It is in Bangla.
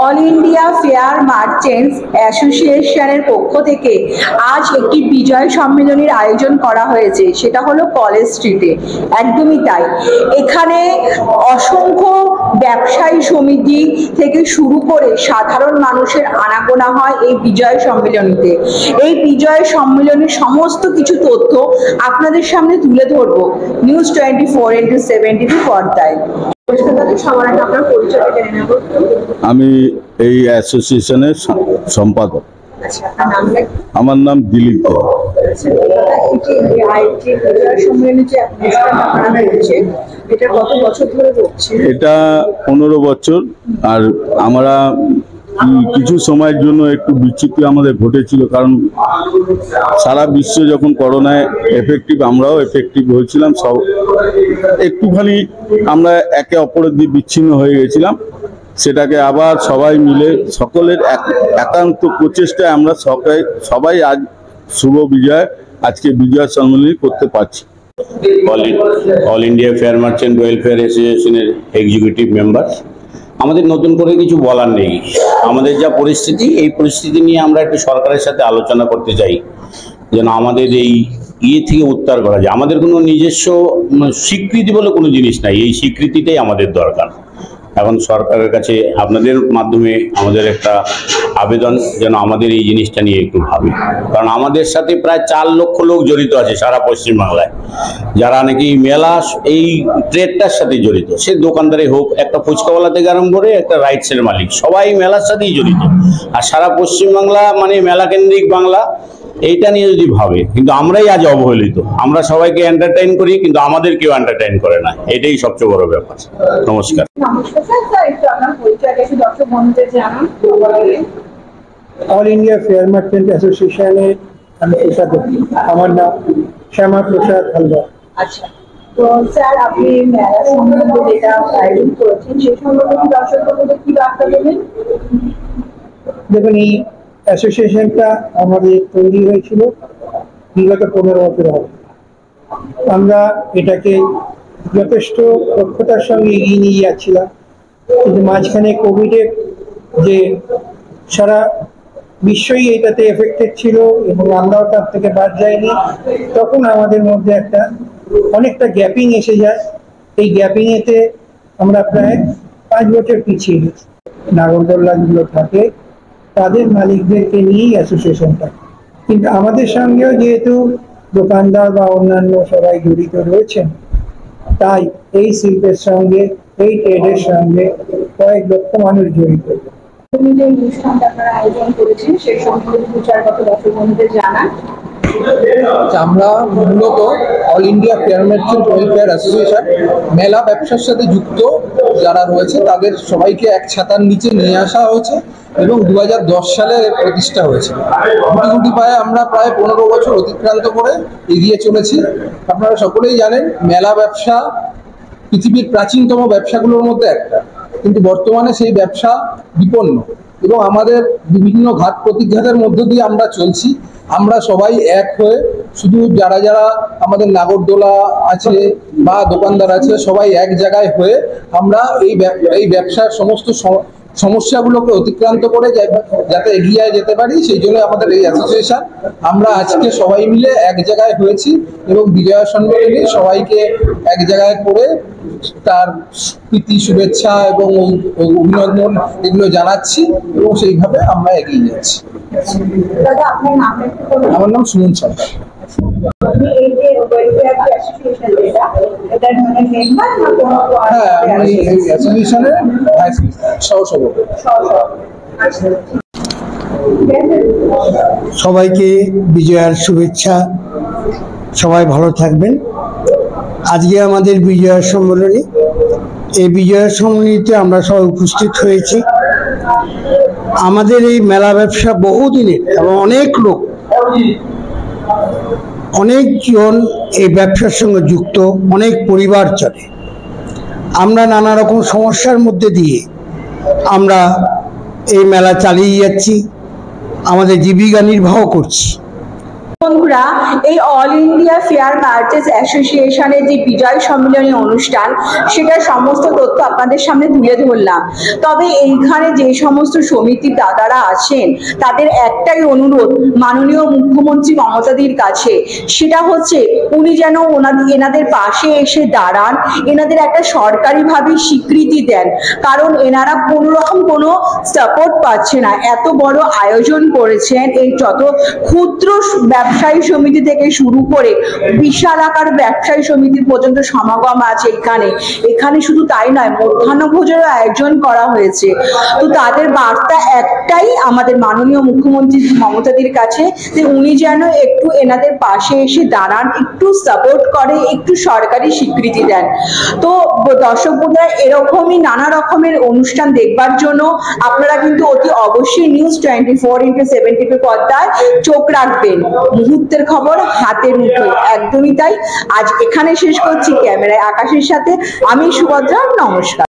অল ইন্ডিয়া ফেয়ার মার্চেন্টস অ্যাসোসিয়েশনের পক্ষ থেকে আজ একটি বিজয় সম্মেলনের আয়োজন করা হয়েছে, সেটা হলো কলেজ স্ট্রিটে। একদমই তাই, এখানে অসংখ্য ব্যবসায়ী সমিতি থেকে শুরু করে সাধারণ মানুষের আনাগোনা হয় এই বিজয় সম্মেলনীতে। এই বিজয় সম্মেলনের সমস্ত কিছু তথ্য আপনাদের সামনে তুলে ধরবো নিউজ 24x7 পর্দায়। আমি এই অ্যাসোসিয়েশনের সম্পাদক। আমার নাম দিলীপ। এটা 15 বছর। আর আমরা কিছু সময়ের জন্য একটু বিচ্যুতি আমাদের ঘটেছিল, কারণ সারা বিশ্ব যখন করোনায় এফেক্টিভ, আমরাও এফেক্টিভ হয়েছিলাম। সব একটুখানি আমরা একে অপরের দিয়ে বিচ্ছিন্ন হয়ে গেছিলাম। সেটাকে আবার সবাই মিলে সকলের একান্ত প্রচেষ্টায় আমরা সবাই আজ শুভ বিজয়, আজকে বিজয় সম্মেলনী করতে পারছি। All India fair merchant welfare অ্যাসোসিয়েশনের এক্সিকিউটিভ মেম্বার। আমাদের নতুন করে কিছু বলার নেই। আমাদের যা পরিস্থিতি, এই পরিস্থিতি নিয়ে আমরা একটু সরকারের সাথে আলোচনা করতে চাই, যেন আমাদের এই থেকে উদ্ধার করা যায়। আমাদের কোনো নিজস্ব স্বীকৃতি বলে কোনো জিনিস নাই, এই স্বীকৃতিটাই আমাদের দরকার। এখন সরকারের কাছে আপনাদের মাধ্যমে আমাদের একটা আবেদন, যেন আমাদের এই জিনিসটা নিয়ে একটু ভাবে। কারণ আমাদের সাথে প্রায় 4 লক্ষ লোক জড়িত আছে সারা পশ্চিমবাংলায়, যারা নাকি মেলা এই ট্রেডটার সাথে জড়িত। সে দোকানদারে হোক, একটা ফুচকাওয়ালা থেকে আরম্ভ করে একটা রাইডসের মালিক, সবাই মেলার সাথেই জড়িত। আর সারা পশ্চিমবাংলা মানে মেলা কেন্দ্রিক বাংলা, এইটা নিয়ে যদি ভাবে। কিন্তু আমরাই আজ অবহেলিত। আমরা সবাইকে এন্টারটেইন করি, কিন্তু আমাদের কেউ এন্টারটেইন করে না। এটাই সবচেয়ে বড় ব্যাপার। নমস্কার। অল ইন্ডিয়া ফেয়ার মার্চেন্ট অ্যাসোসিয়েশনের আমি প্রসাদক। আমার নাম শ্যামা প্রসাদ হালদার। আচ্ছা, তো স্যার আপনি মেলা সম্বন্ধে যেটা আয়োজন করেছেন সেই সম্বন্ধে দর্শকদের কি বার্তা দেবেন? দেখুন, এই অ্যাসোসিয়েশনটা আমাদের তৈরি হয়েছিল বিগত 15 বছর আগে। আমরা এটাকে যথেষ্ট দক্ষতার সঙ্গে এগিয়ে নিয়ে যাচ্ছিলাম, কিন্তু মাঝখানে কোভিডের যে সারা বিশ্বই এটাতে এফেক্টেড ছিল এবং আমরাও তার থেকে বাদ যাইনি, তখন আমাদের মধ্যে অনেকটা গ্যাপিং এসে যায়। এই গ্যাপিংয়েতে আমরা প্রায় 5 বছর পিছিয়ে গেছি। নাগরদোল্লা যেগুলো থাকে তাদের মালিকদেরকে নিয়েই অ্যাসোসিয়েশনটা, কিন্তু আমাদের সঙ্গেও যেহেতু দোকানদার বা অন্যান্য সবাই জড়িত রয়েছেন, তাই এই শিল্পের সঙ্গে, এই ট্রেডের সঙ্গে কয়েক লক্ষ মানুষ জড়িত। যে অনুষ্ঠানটা আপনারা আয়োজন করেছেন সেই সম্পর্কে দু-চার কথা দর্শক বন্ধুদের জানান। আমরা মূলত all India fair merchant welfare association মেলা ব্যবসার সাথে যুক্ত যারা রয়েছে তাদের সবাইকে এক ছাতার নিচে নিয়ে আসা হয়েছে এবং 2010 সালে প্রতিষ্ঠা হয়েছে। গুটি পায়ে আমরা প্রায় 15 বছর অতিক্রান্ত করে এগিয়ে চলেছি। আপনারা সকলেই জানেন মেলা ব্যবসা পৃথিবীর প্রাচীনতম ব্যবসাগুলোর মধ্যে একটা, কিন্তু বর্তমানে সেই ব্যবসা বিপন্ন এবং আমাদের বিভিন্ন ঘাত প্রতিঘাতের মধ্য দিয়ে আমরা চলছি। আমরা সবাই এক হয়ে, শুধু যারা যারা আমাদের নাগরদোলা আছে বা দোকানদার আছে, সবাই এক জায়গায় হয়ে আমরা এই ব্যবসার সমস্ত সমস্যাগুলোকে অতিক্রান্ত করে যাতে এগিয়ে যেতে পারি, সেই জন্য আমাদের এই অ্যাসোসিয়েশন। আমরা আজকে সবাই মিলে এক জায়গায় হয়েছি এবং বিজয়া সম্মেলনে সবাইকে এক জায়গায় করে তার প্রীতি, শুভেচ্ছা এবং অভিনন্দন এগুলো জানাচ্ছি এবং সেইভাবে আমরা এগিয়ে যাচ্ছি। আমার নাম সুমন সরকার। হ্যাঁ, আমি এই অ্যাসোসিয়েশনের সহসভাপতি। সবাইকে বিজয়ার শুভেচ্ছা। সবাই ভালো থাকবেন। আজকে আমাদের বিজয়া সম্মেলনী। এই বিজয়া সম্মেলনীতে আমরা সবাই উপস্থিত হয়েছি। আমাদের এই মেলা ব্যবসা বহুদিনের এবং অনেকজন এই ব্যবসার সঙ্গে যুক্ত, অনেক পরিবার চলে। আমরা নানা রকম সমস্যার মধ্যে দিয়ে আমরা এই মেলা চালিয়ে যাচ্ছি, আমাদের জীবিকা নির্বাহ করছি। বন্ধুরা, এই অল ইন্ডিয়া ফেয়ার মার্চেস অ্যাসোসিয়েশনের যে বিজয় সম্মেলনী অনুষ্ঠান, সেটার সমস্ত তথ্য আপনাদের সামনে তুলে ধরলাম। তবে এইখানে যে সমস্ত সমিতির দাদারা আছেন, তাদের একটাই অনুরোধ মাননীয় মুখ্যমন্ত্রী মমতাদির কাছে, সেটা হচ্ছে উনি যেন এনাদের পাশে এসে দাঁড়ান, এনাদের একটা সরকারিভাবে স্বীকৃতি দেন। কারণ এনারা কোনো রকম কোনো সাপোর্ট পাচ্ছে না। এত বড় আয়োজন করেছেন, এই যত ক্ষুদ্র ব্যবসায়ী সমিতি থেকে শুরু করে বিশাল আকার ব্যবসায়ী সমিতি পর্যন্ত সমাগম আছে এখানে শুধু তাই নয়, মধ্যাহ্ন ভোজেরও আয়োজন করা হয়েছে। তো তাদের বার্তা একটাই আমাদের মাননীয় মুখ্যমন্ত্রী মমতাদির কাছে, যে উনি যেন একটু এনাদের পাশে এসে দাঁড়ান, একটু সাপোর্ট করে, একটু সরকারি স্বীকৃতি দেন। তো দর্শক বন্ধুরা, এরকমই নানা রকমের অনুষ্ঠান দেখবার জন্য আপনারা কিন্তু অতি অবশ্যই নিউজ 24x7 টিভি পর্দায় চোখ রাখবেন। মুহূর্তের খবর হাতের মুঠোয়, একদমই তাই। আজ এখানে শেষ করছি। ক্যামেরায় আকাশের সাথে আমি সুভদ্রা, নমস্কার।